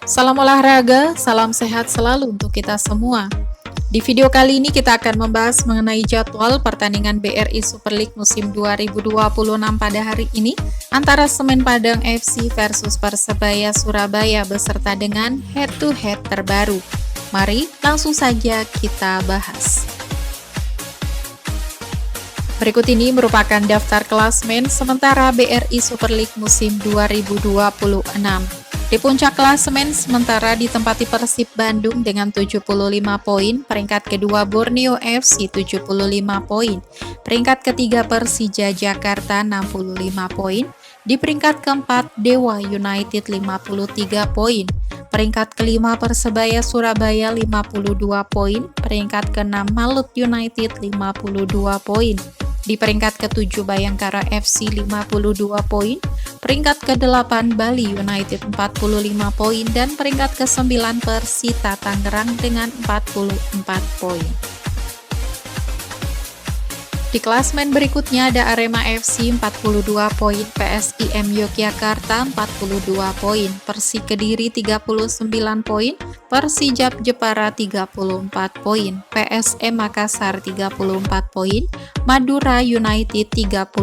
Salam olahraga, salam sehat selalu untuk kita semua. Di video kali ini kita akan membahas mengenai jadwal pertandingan BRI Super League musim 2026 pada hari ini antara Semen Padang FC versus Persebaya Surabaya beserta dengan head-to-head terbaru. Mari langsung saja kita bahas. Berikut ini merupakan daftar klasmen sementara BRI Super League musim 2026. Di puncak klasemen sementara ditempati Persib Bandung dengan 75 poin, peringkat kedua Borneo FC 75 poin, peringkat ketiga Persija Jakarta 65 poin, di peringkat keempat Dewa United 53 poin, peringkat kelima Persebaya Surabaya 52 poin, peringkat keenam Malut United 52 poin, di peringkat ketujuh Bayangkara FC 52 poin, peringkat ke-8 Bali United 45 poin, dan peringkat ke-9 Persita Tangerang dengan 44 poin. Di klasmen berikutnya ada Arema FC 42 poin, PSIM Yogyakarta 42 poin, Persik Kediri 39 poin, Persijap Jepara 34 poin, PSM Makassar 34 poin, Madura United 32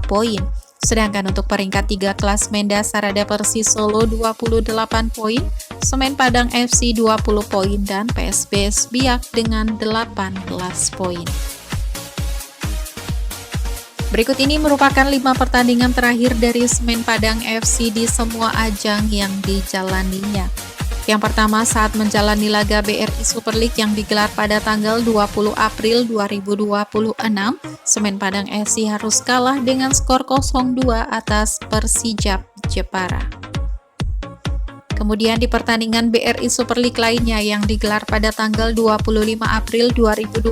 poin. Sedangkan untuk peringkat 3 klasmen dasar ada Persis Solo 28 poin, Semen Padang FC 20 poin, dan PSBS Biak dengan 18 poin. Berikut ini merupakan 5 pertandingan terakhir dari Semen Padang FC di semua ajang yang dijalaninya. Yang pertama saat menjalani laga BRI Super League yang digelar pada tanggal 20 April 2026, Semen Padang FC harus kalah dengan skor 0-2 atas Persijap Jepara. Kemudian di pertandingan BRI Super League lainnya yang digelar pada tanggal 25 April 2026,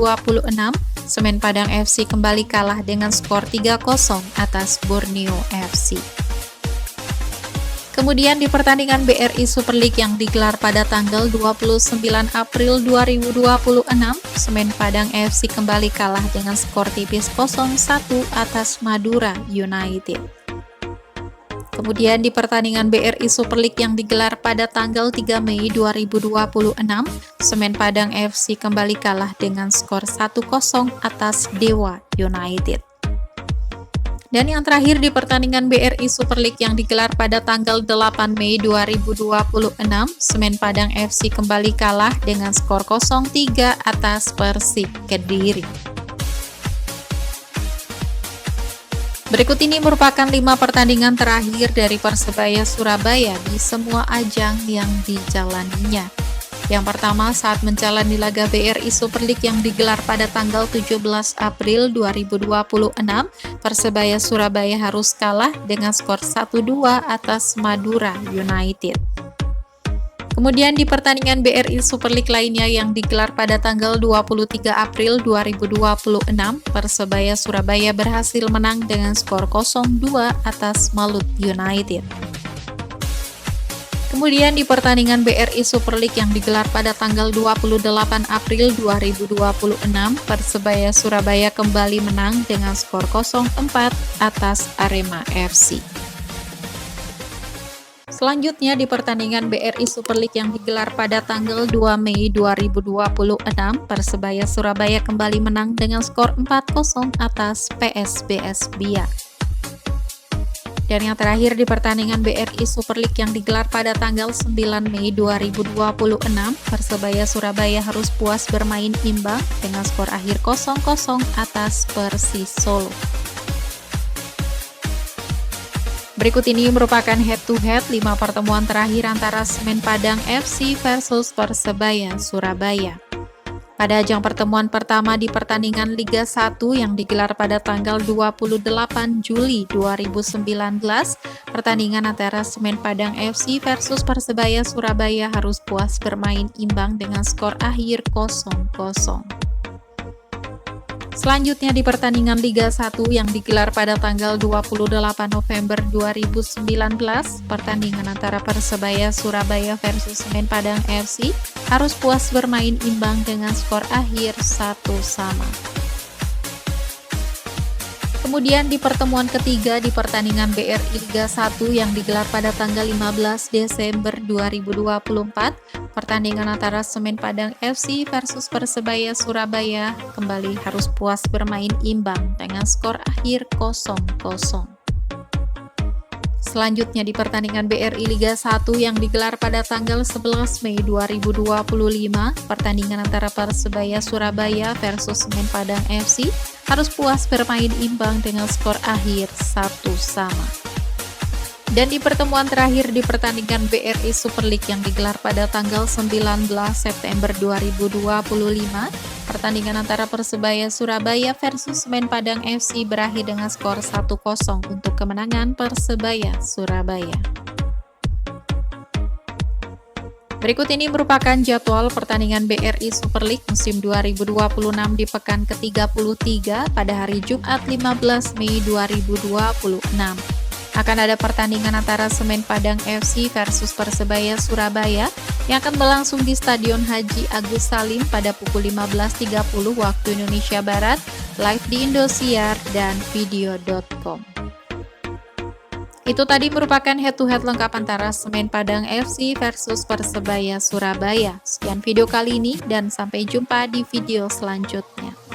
Semen Padang FC kembali kalah dengan skor 3-0 atas Borneo FC. Kemudian di pertandingan BRI Super League yang digelar pada tanggal 29 April 2026, Semen Padang FC kembali kalah dengan skor tipis 0-1 atas Madura United. Kemudian di pertandingan BRI Super League yang digelar pada tanggal 3 Mei 2026, Semen Padang FC kembali kalah dengan skor 1-0 atas Dewa United. Dan yang terakhir di pertandingan BRI Super League yang digelar pada tanggal 8 Mei 2026, Semen Padang FC kembali kalah dengan skor 0-3 atas Persik Kediri. Berikut ini merupakan 5 pertandingan terakhir dari Persebaya Surabaya di semua ajang yang dijalaninya. Yang pertama saat menjalani laga BRI Super League yang digelar pada tanggal 17 April 2026, Persebaya Surabaya harus kalah dengan skor 1-2 atas Madura United. Kemudian di pertandingan BRI Super League lainnya yang digelar pada tanggal 23 April 2026, Persebaya Surabaya berhasil menang dengan skor 0-2 atas Malut United. Kemudian di pertandingan BRI Super League yang digelar pada tanggal 28 April 2026, Persebaya Surabaya kembali menang dengan skor 0-4 atas Arema FC. Selanjutnya di pertandingan BRI Super League yang digelar pada tanggal 2 Mei 2026, Persebaya Surabaya kembali menang dengan skor 4-0 atas PSBS Biak. Dan yang terakhir di pertandingan BRI Super League yang digelar pada tanggal 9 Mei 2026, Persebaya Surabaya harus puas bermain imbang dengan skor akhir 0-0 atas Persis Solo. Berikut ini merupakan head-to-head 5 pertemuan terakhir antara Semen Padang FC versus Persebaya Surabaya. Pada ajang pertemuan pertama di pertandingan Liga 1 yang digelar pada tanggal 28 Juli 2019, pertandingan antara Semen Padang FC versus Persebaya Surabaya harus puas bermain imbang dengan skor akhir 0-0. Selanjutnya di pertandingan Liga 1 yang digelar pada tanggal 28 November 2019, pertandingan antara Persebaya Surabaya versus Semen Padang FC harus puas bermain imbang dengan skor akhir 1-1. Kemudian di pertemuan ketiga di pertandingan BRI Liga 1 yang digelar pada tanggal 15 Desember 2024, pertandingan antara Semen Padang FC versus Persebaya Surabaya kembali harus puas bermain imbang dengan skor akhir 0-0. Selanjutnya di pertandingan BRI Liga 1 yang digelar pada tanggal 11 Mei 2025, pertandingan antara Persebaya Surabaya versus Semen Padang FC harus puas bermain imbang dengan skor akhir 1-1. Dan di pertemuan terakhir di pertandingan BRI Super League yang digelar pada tanggal 19 September 2025, pertandingan antara Persebaya Surabaya versus Semen Padang FC berakhir dengan skor 1-0 untuk kemenangan Persebaya Surabaya. Berikut ini merupakan jadwal pertandingan BRI Super League musim 2026 di pekan ke-33 pada hari Jumat 15 Mei 2026. Akan ada pertandingan antara Semen Padang FC versus Persebaya Surabaya yang akan berlangsung di Stadion Haji Agus Salim pada pukul 15.30 waktu Indonesia Barat, live di Indosiar dan video.com. Itu tadi merupakan head-to-head lengkap antara Semen Padang FC versus Persebaya Surabaya. Sekian video kali ini dan sampai jumpa di video selanjutnya.